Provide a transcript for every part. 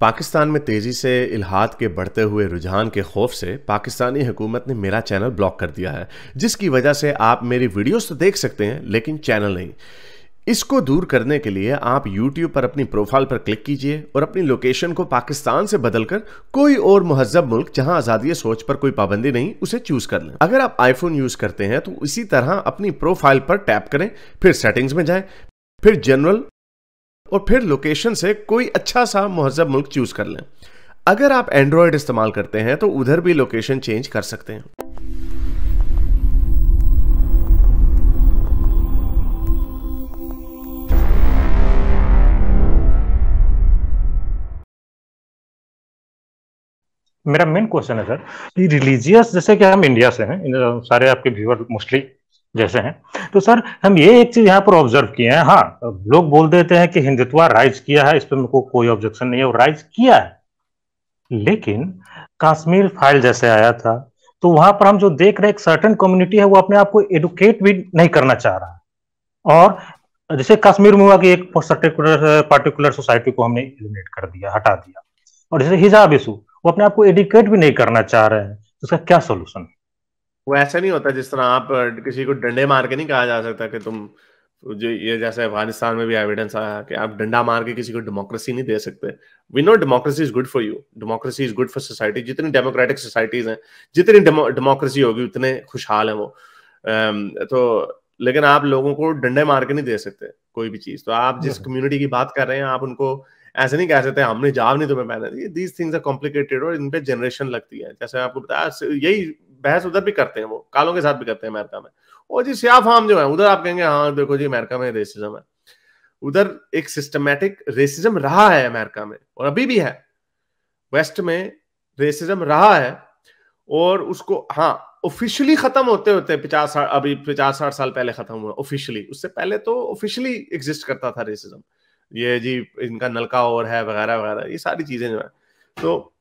पाकिस्तान में तेजी से इल्हाद के बढ़ते हुए रुझान के खौफ से पाकिस्तानी हुकूमत ने मेरा चैनल ब्लॉक कर दिया है, जिसकी वजह से आप मेरी वीडियोस तो देख सकते हैं लेकिन चैनल नहीं। इसको दूर करने के लिए आप YouTube पर अपनी प्रोफाइल पर क्लिक कीजिए और अपनी लोकेशन को पाकिस्तान से बदलकर कोई और मुहज़्ज़ब मुल्क जहां आज़ादी सोच पर कोई पाबंदी नहीं उसे चूज कर लें। अगर आप आईफोन यूज करते हैं तो इसी तरह अपनी प्रोफाइल पर टैप करें, फिर सेटिंग्स में जाएं, फिर जनरल और फिर लोकेशन से कोई अच्छा सा मुहज़्ज़ब मुल्क चूज कर लें। अगर आप एंड्रॉयड इस्तेमाल करते हैं तो उधर भी लोकेशन चेंज कर सकते हैं। मेरा मेन क्वेश्चन है सर कि रिलीजियस, जैसे कि हम इंडिया से हैं, सारे आपके व्यूअर मोस्टली जैसे हैं, तो सर हम ये एक चीज यहाँ पर ऑब्जर्व किए हैं। हाँ, लोग बोल देते हैं कि हिंदुत्व राइज किया है, इस पर मेरे को कोई ऑब्जेक्शन नहीं है, वो राइज किया है, लेकिन कश्मीर फाइल जैसे आया था तो वहां पर हम जो देख रहे हैं, एक सर्टेन कम्युनिटी है वो अपने आप को एडुकेट भी नहीं करना चाह रहा है। और जैसे कश्मीर में हुआ कि एक पर्टिकुलर सोसाइटी को हमने एलिमिनेट कर दिया, हटा दिया। और जैसे हिजाब इशू, वो अपने आप को एडुकेट भी नहीं करना चाह रहे हैं, तो उसका क्या सोल्यूशन है? वो ऐसा नहीं होता जिस तरह आप किसी को डंडे मार के नहीं कहा जा सकता कि तुम जो ये जैसे अफगानिस्तान में भी एविडेंस आया कि आप डंडा मार के किसी को डेमोक्रेसी नहीं दे सकते। We know democracy is good for you, democracy is good for society. जितनी डेमोक्रेटिक सोसाइटीज हैं, जितनी डेमोक्रेसी होगी उतने खुशहाल हैं वो। तो लेकिन आप लोगों को डंडे मार के नहीं दे सकते कोई भी चीज। तो आप जिस कम्युनिटी की बात कर रहे हैं, आप उनको ऐसे नहीं कह सकते हमने हिजाब नहीं तुम्हें पहना दी। दीज थिंग्स आर कॉम्प्लिकेटेड और इन पे जनरेशन लगती है। जैसे आपको बताया, यही बहस उधर भी करते हैं, वो कालों के साथ भी करते हैं अमेरिका में। और जी सियाह फार्म जो है उधर आप कहेंगे हाँ देखो जी अमेरिका में रेसिज्म है। उधर एक सिस्टमैटिक रेसिज्म रहा है अमेरिका में और अभी भी है। वेस्ट में रेसिज्म रहा है और उसको हाँ ऑफिशियली खत्म होते होते 50 साल, अभी 50-60 साल पहले खत्म हुआ ऑफिशियली। उससे पहले तो ऑफिशियली एग्जिस्ट करता था रेसिज्म। ये जी इनका नलका और है वगैरह वगैरह, ये सारी चीजें जो है। तो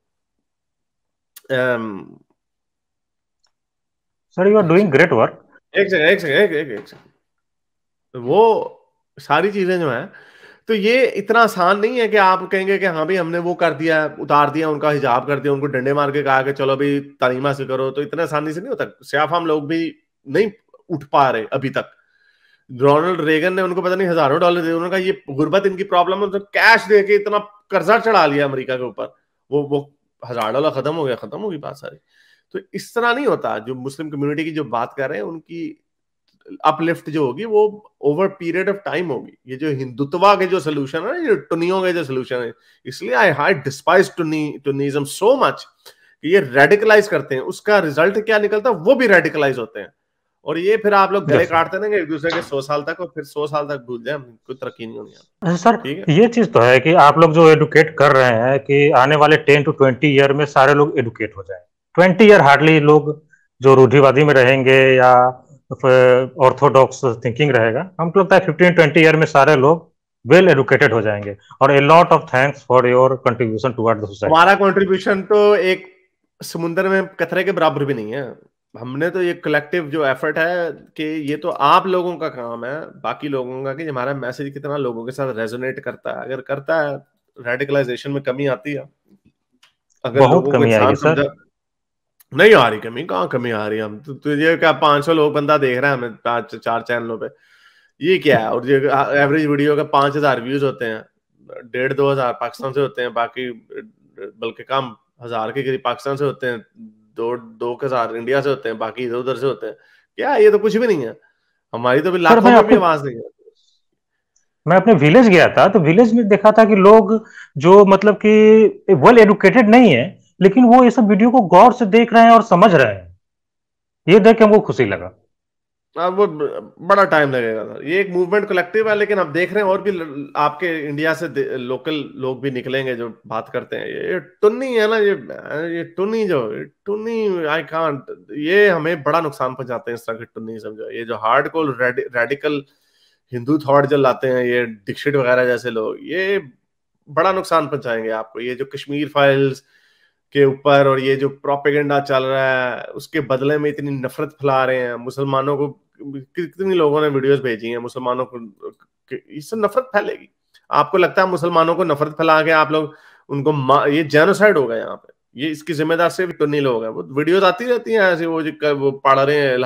sir you are doing great work. एक सेकंड एक सेकंड एक सेकंड। वो सारी चीजें जो है, तो ये इतना आसान नहीं है कि आप कहेंगे कि हाँ भाई हमने वो कर दिया, उतार दिया उनका हिजाब, कर दिया उनको डंडे मार के, कहा कि चलो भाई तालीम हासिल करो। तो इतना आसानी से नहीं होता। सियाफाम लोग भी नहीं उठ पा रहे अभी तक। रोनाल्ड रेगन ने उनको पता नहीं हजारों डॉलर दिए, उन्होंने कहा ये गुर्बत इनकी प्रॉब्लम है, तो कैश दे के इतना कर्जा चढ़ा लिया अमेरिका के ऊपर। वो $1000 खत्म हो गया, खत्म होगी बात सारी। तो इस तरह नहीं होता। जो मुस्लिम कम्युनिटी की जो बात कर रहे हैं, उनकी अपलिफ्ट जो होगी वो ओवर पीरियड ऑफ टाइम होगी। ये जो हिंदुत्वा के जो सोल्यूशन है, ये टुनियों के जो सोल्यूशन है, इसलिए आई डिस्पाइज टुनिज्म सो मच कि ये रेडिकलाइज करते हैं। उसका रिजल्ट क्या निकलता है, वो भी रेडिकलाइज होते हैं। और ये फिर आप लोग गले काटते रहेंगे एक दूसरे के 100 साल तक, और फिर 100 साल तक भूल जाए, कोई तरक्की नहीं होनी। अच्छा सर, ठीक है, ये चीज तो है कि आप लोग जो एडुकेट कर रहे हैं कि आने वाले 10 to 20 ईयर में सारे लोग एडुकेट हो जाएं। 20 ईयर हार्डली लोग जो रूढ़िवादी में रहेंगे या ऑर्थोडॉक्स थिंकिंग रहेगा, हमको लगता है 15-20 ईयर में सारे लोग वेल एडुकेटेड हो जाएंगे। और a lot of thanks for your contribution toward the society. हमारा कंट्रीब्यूशन तो एक समुद्र में कतरे के बराबर भी नहीं है। हमने तो ये कलेक्टिव जो एफर्ट है कि ये तो आप लोगों का काम है, बाकी लोगों का, कि हमारा मैसेज कितना लोगों के साथ रेजोनेट करता है। अगर करता है, रेडिकलाइजेशन में कमी आती है। अगर बहुत लोगों को कमी आएगी इंसान सर। समझा, नहीं आ रही कमी, कहाँ कमी आ रही है। हम तो ये क्या 500 लोग बंदा देख रहा है हमें 4 चैनलों पे, ये क्या है। और ये एवरेज वीडियो का 5000 व्यूज होते हैं, 1,500-2 हजार पाकिस्तान से होते हैं, बाकी बल्कि कम 1000 के करीब पाकिस्तान से होते हैं, 2,000 इंडिया से होते हैं, बाकी इधर उधर से होते हैं। क्या ये तो कुछ भी नहीं है। हमारी तो भी सर लाखों में भी आवाज नहीं है। मैं अपने विलेज गया था, तो विलेज में देखा था कि लोग जो मतलब कि वेल एडुकेटेड नहीं है, लेकिन वो ये सब वीडियो को गौर से देख रहे हैं और समझ रहे हैं। ये देख के हमको खुशी लगा। अब वो बड़ा टाइम लगेगा सर। ये एक मूवमेंट कलेक्टिव है, लेकिन अब देख रहे हैं और भी आपके इंडिया से लोकल लोग भी निकलेंगे जो बात करते हैं। ये टुन्नी है ना, ये टुन्नी जो टुन्नी, आई कांट, ये हमें बड़ा नुकसान पहुंचाते हैं। इस तरह के टुन्नी समझो, ये जो हार्डकोर रेडिकल हिंदू थॉट जो लाते हैं, ये दीक्षित वगैरह जैसे लोग, ये बड़ा नुकसान पहुंचाएंगे आपको। ये जो कश्मीर फाइल्स के ऊपर और ये जो प्रोपेगेंडा चल रहा है, उसके बदले में इतनी नफरत फैला रहे हैं मुसलमानों को। कितनी लोगों ने वीडियोस भेजी हैं मुसलमानों को, इससे नफरत फैलेगी। आपको लगता है मुसलमानों को नफरत फैला के आप लोग उनको ये जेनोसाइड होगा यहाँ पे, ये इसकी जिम्मेदार सिर्फ टुन्नी लोग हैं। वो वीडियोस आती रहती हैं ऐसे, वो पढ़ रहे हैं।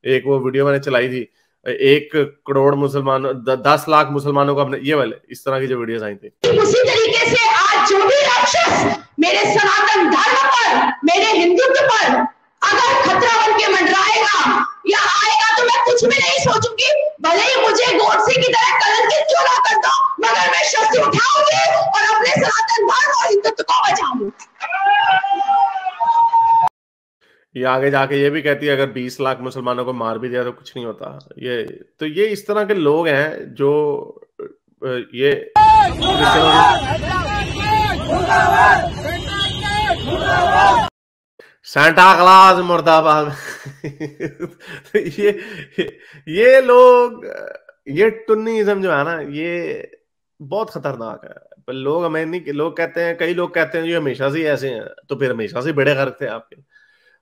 एक वो वीडियो मैंने चलाई थी, 1 करोड़ मुसलमानों 10 लाख मुसलमानों को अपने, ये वाले इस तरह की जो वीडियोस आई थी। उसी तरीके से आज जो भी राक्षस मेरे सनातन धर्म पर, मेरे हिंदुत्व पर अगर खतरा बन के मंडराएगा या आएगा, तो मैं कुछ भी नहीं सोचूंगी, भले ही मुझे गोडसे की तरह कलंकित क्यों ना कर दो, मगर मैं शस्त्र उठाऊंगी और अपने सनातन धर्म और हिंदुत्व को बचाऊंगी। ये आगे जाके ये भी कहती है अगर 20 लाख मुसलमानों को मार भी दिया तो कुछ नहीं होता। ये इस तरह के लोग हैं जो ये सांता क्लॉज मुर्दाबाद। ये लोग, ये टुन्नीइज्म जो है ना, ये बहुत खतरनाक है। पर लोग हमें नहीं, लोग कहते हैं, कई लोग कहते हैं ये हमेशा से ऐसे हैं, तो फिर हमेशा से बड़े गर्क थे आपके।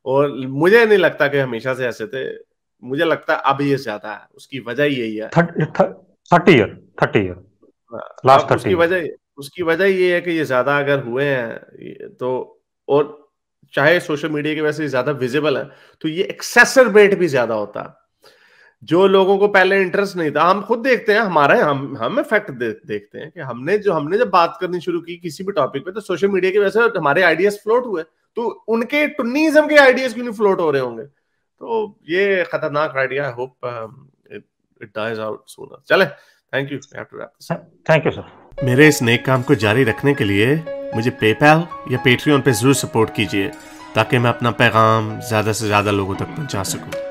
और मुझे नहीं लगता कि हमेशा से ऐसे थे, मुझे लगता है अब ये ज्यादा है। उसकी वजह यही है 30 ईयर लास्ट 30। उसकी वजह ये है कि ये ज्यादा अगर हुए हैं तो, और चाहे सोशल मीडिया की वजह से ज्यादा विजिबल है, तो ये एक्सेसरबेट भी ज्यादा होता है। जो लोगों को पहले इंटरेस्ट नहीं था, हम खुद देखते हैं, हम फैक्ट देखते हैं कि हमने जब बात करनी शुरू की किसी भी टॉपिक पे, तो सोशल मीडिया की वजह से हमारे आइडियाज फ्लोट हुए, तो उनके टुन्नीइज्म के आइडियाज क्यों नहीं फ्लोट हो रहे होंगे? तो ये खतरनाक idea. I hope it dies out sooner. चले, thank you. Thank you sir. मेरे इस नेक काम को जारी रखने के लिए मुझे पेपैल या पेट्रियन पे जरूर सपोर्ट कीजिए, ताकि मैं अपना पैगाम ज्यादा से ज्यादा लोगों तक पहुंचा सकूं।